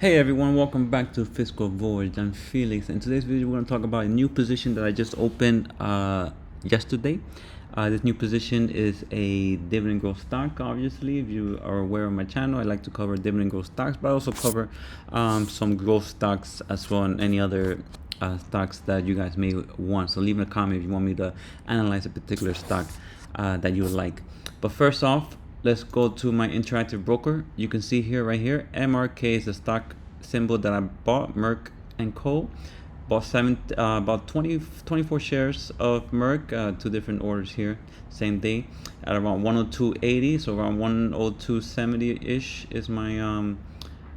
Hey everyone, welcome back to Fiscal Voyage. I'm Felix. In today's video, we're going to talk about a new position that I just opened yesterday. This new position is a dividend growth stock. Obviously, if you are aware of my channel, I like to cover dividend growth stocks, but I also cover some growth stocks as well, and any other stocks that you guys may want. So leave in a comment if you want me to analyze a particular stock that you would like. But first off, let's go to my interactive broker. You can see here, right here, MRK is the stock symbol that I bought, Merck and Co. Bought about 24 shares of Merck, two different orders here, same day, at around 102.80, so around 102.70-ish is my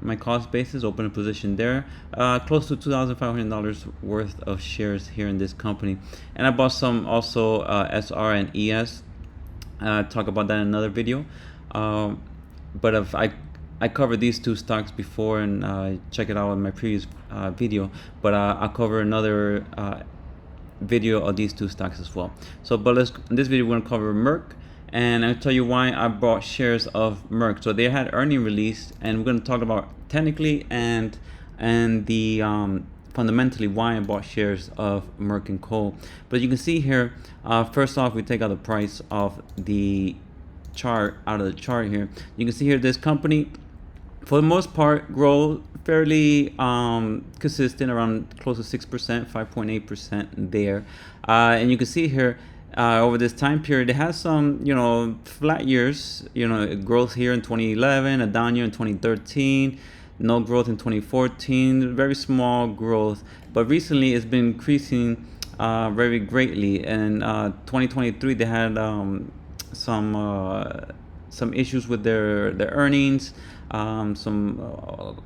my cost basis. Open a position there, close to $2,500 worth of shares here in this company. And I bought some also SR and ES. Talk about that in another video, but if I covered these two stocks before, and check it out in my previous video, but I'll cover another video of these two stocks as well. So but in this video we're going to cover Merck, and I'll tell you why I bought shares of Merck. So they had earning release, and we're going to talk about technically and the fundamentally why I bought shares of Merck and Co. But you can see here, first off, we take out the price of the chart out of the chart here. You can see here this company, for the most part, grow fairly consistent, around close to 6%, 5.8% there. And you can see here, over this time period, it has some, flat years, growth here in 2011, a down year in 2013, no growth in 2014, very small growth, but recently it's been increasing very greatly. And 2023 they had some issues with their earnings, some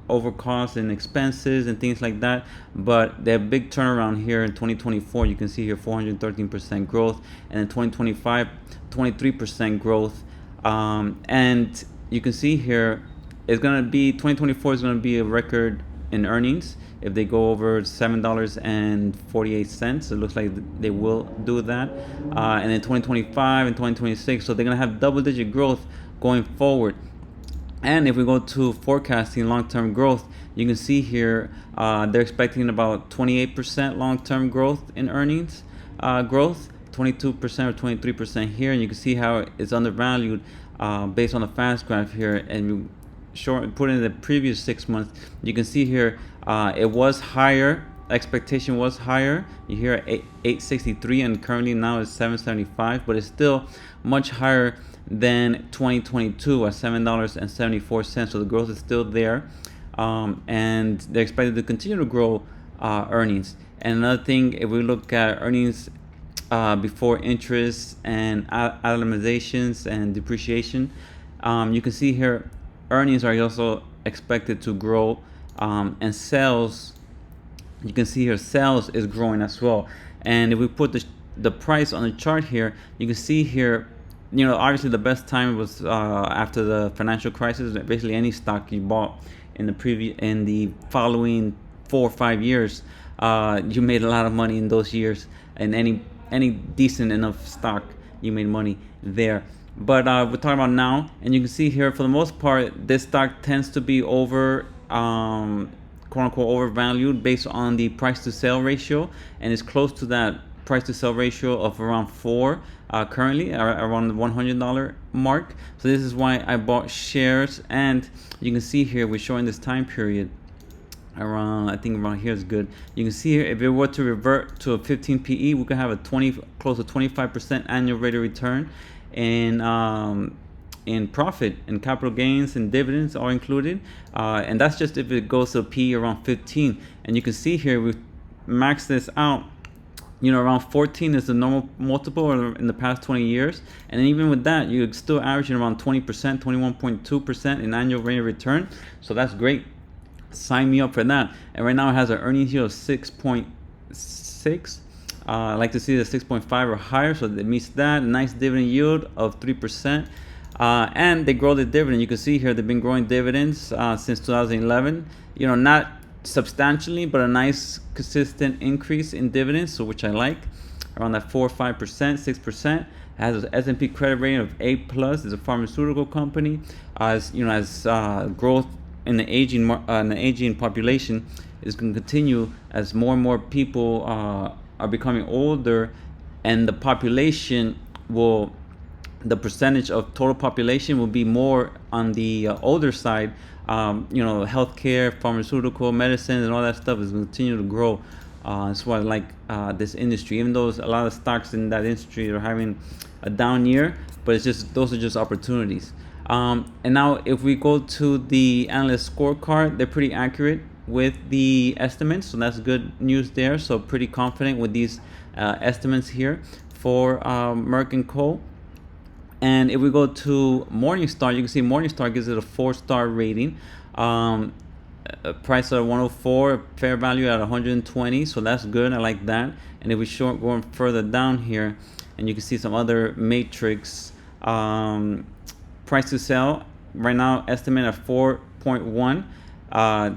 over costs and expenses and things like that, but they have big turnaround here in 2024. You can see here 413% growth, and in 2025 23% growth, and you can see here it's gonna be 2024 is gonna be a record in earnings if they go over $7.48. It looks like they will do that, and in 2025 and 2026, so they're gonna have double-digit growth going forward. And if we go to forecasting long-term growth, you can see here they're expecting about 28% long-term growth in earnings growth, 22% or 23% here, and you can see how it's undervalued based on the fast graph here. And put in the previous 6 months, you can see here it was higher, expectation was higher. You hear 863, and currently now it's 775, but it's still much higher than 2022 at $7.74. So the growth is still there, and they're expected to continue to grow earnings. And another thing, if we look at earnings before interest and amortizations and depreciation, you can see here earnings are also expected to grow, and sales, you can see here sales is growing as well. And if we put the price on the chart here, you can see here, obviously the best time was after the financial crisis. Basically any stock you bought in the following 4 or 5 years, you made a lot of money in those years, and any decent enough stock, you made money there. But we're talking about now, and you can see here, for the most part, this stock tends to be quote unquote overvalued based on the price to sale ratio, and it's close to that price to sale ratio of around 4 currently, around the $100 mark. So this is why I bought shares. And you can see here we're showing this time period around, I think around here is good. You can see here, if it were to revert to a 15 PE, we could have a close to 25% annual rate of return in profit and capital gains and dividends are included, and that's just if it goes to a PE around 15. And you can see here we maxed this out, around 14 is the normal multiple in the past 20 years, and even with that you're still averaging around 20%, 21.2% in annual rate of return. So that's great, sign me up for that. And right now it has an earnings yield of 6.6. I like to see the 6.5 or higher, so it meets that. A nice dividend yield of 3%, and they grow the dividend. You can see here they've been growing dividends since 2011. Not substantially, but a nice consistent increase in dividends, so which I like, around that 4 or 5%, 6%. It has an S&P credit rating of A+. It's a pharmaceutical company. As growth in the aging population is going to continue as more and more people are becoming older, and the population will, the percentage of total population will be more on the older side. Healthcare, pharmaceutical, medicine, and all that stuff is going to continue to grow. That's why I like this industry, even though a lot of stocks in that industry are having a down year, but it's just, those are just opportunities. And now if we go to the analyst scorecard, they're pretty accurate with the estimates, so that's good news there. So pretty confident with these estimates here for Merck & Co. And if we go to Morningstar, you can see Morningstar gives it a 4-star rating. A price at 104, fair value at 120, so that's good. I like that. And if we going further down here, and you can see some other matrix, price to sell right now estimate at 4.1.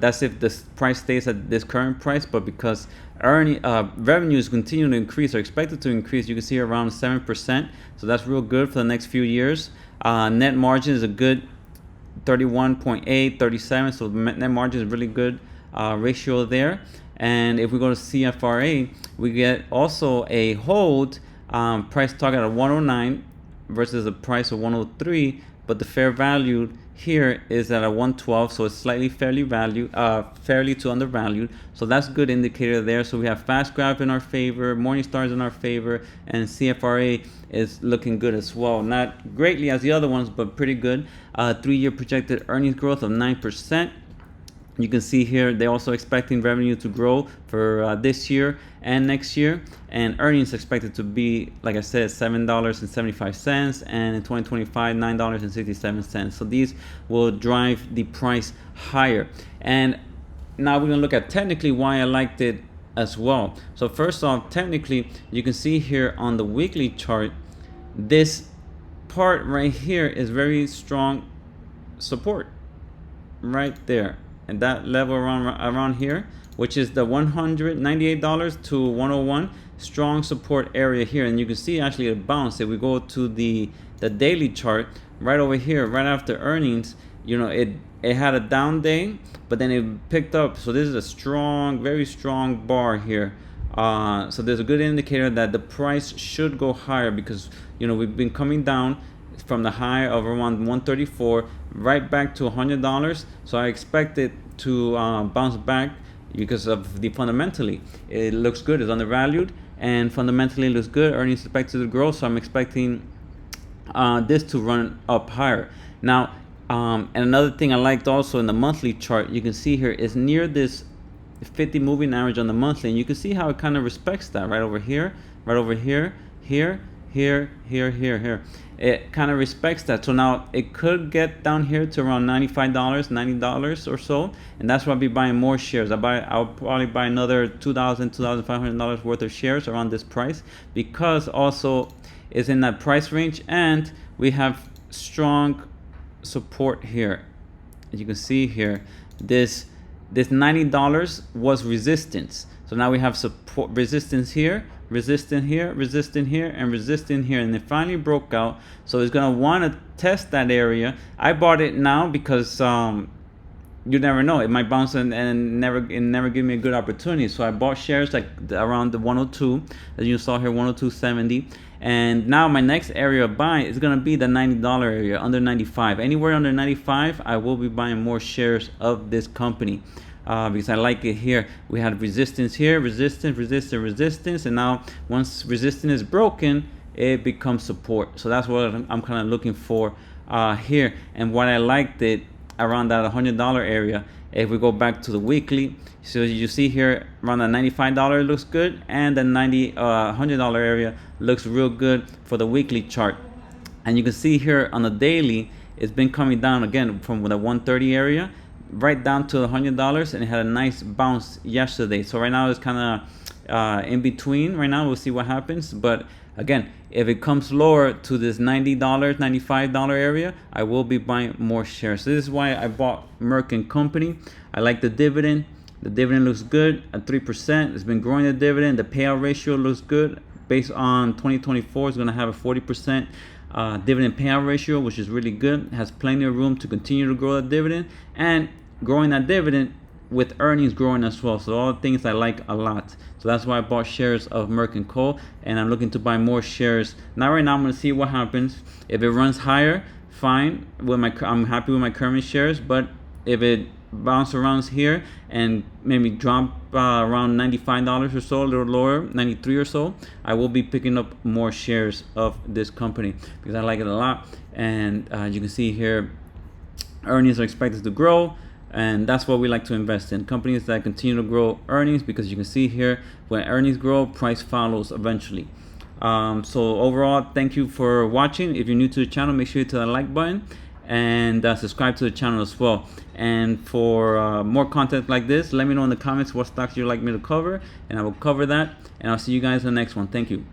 That's if the price stays at this current price, but because revenues continue to increase, or expected to increase, you can see around 7%. So that's real good for the next few years. Net margin is a good 31.8, 37. So net margin is really good ratio there. And if we go to CFRA, we get also a hold price target of 109 versus a price of 103, but the fair value here is at a 112, so it's slightly fairly to undervalued. So that's a good indicator there. So we have fast graph in our favor, Morningstar is in our favor, and CFRA is looking good as well. Not greatly as the other ones, but pretty good. 3-year projected earnings growth of 9%. You can see here they're also expecting revenue to grow for this year and next year, and earnings expected to be, like I said, $7.75, and in 2025 $9.67. So these will drive the price higher. And now we're gonna look at technically why I liked it as well. So first off, technically, you can see here on the weekly chart, this part right here is very strong support right there. And that level around here, which is the $198 to 101, strong support area here. And you can see actually a bounce. If we go to the daily chart right over here, right after earnings, it had a down day, but then it picked up. So this is a strong, very strong bar here. So there's a good indicator that the price should go higher, because we've been coming down from the high of around 134 right back to $100. So I expect it to bounce back because of the fundamentally it looks good. It's undervalued, and fundamentally it looks good. Earnings expected to grow, so I'm expecting this to run up higher. Now, and another thing I liked also in the monthly chart, you can see here is near this 50 moving average on the monthly, and you can see how it kind of respects that right over here, here. It kind of respects that. So now it could get down here to around $95, $90 or so, and that's why I'll be buying more shares. I'll probably buy another $2,500 worth of shares around this price, because also it's in that price range, and we have strong support here. As you can see here, this $90 was resistance. So now we have support, resistance here, resistant here, resistant here, and resistant here, and it finally broke out. So it's gonna want to test that area. I bought it now because you never know, it might bounce and never give me a good opportunity. So I bought shares like around the 102, as you saw here, 102.70. And now my next area of buying is gonna be the $90 area, under 95. Anywhere under 95, I will be buying more shares of this company. Because I like it here. We had resistance here, resistance, and now once resistance is broken, it becomes support. So that's what I'm kind of looking for here. And what I liked it around that $100 area. If we go back to the weekly, so you see here around the $95 looks good, and the $100 area looks real good for the weekly chart. And you can see here on the daily, it's been coming down again from the 130 area right down to $100, and it had a nice bounce yesterday. So right now it's kind of in between. Right now we'll see what happens, but again, if it comes lower to this $90, $95 area, I will be buying more shares. So this is why I bought Merck & Company. I like the dividend. The dividend looks good at 3%. It's been growing the dividend. The payout ratio looks good. Based on 2024, it's going to have a 40% dividend payout ratio, which is really good. It has plenty of room to continue to grow the dividend. And growing that dividend with earnings growing as well. So all things I like a lot. So that's why I bought shares of Merck & Co. And I'm looking to buy more shares. Now right now I'm going to see what happens. If it runs higher, fine. I'm happy with my current shares. But if it bounce around here and maybe drop around $95 or so, a little lower, 93 or so, I will be picking up more shares of this company because I like it a lot. And you can see here, earnings are expected to grow, and that's what we like to invest in, companies that continue to grow earnings, because you can see here, when earnings grow, price follows eventually. So overall, thank you for watching. If you're new to the channel, make sure you hit the like button and subscribe to the channel as well. And for more content like this, let me know in the comments what stocks you'd like me to cover, and I will cover that. And I'll see you guys in the next one. Thank you.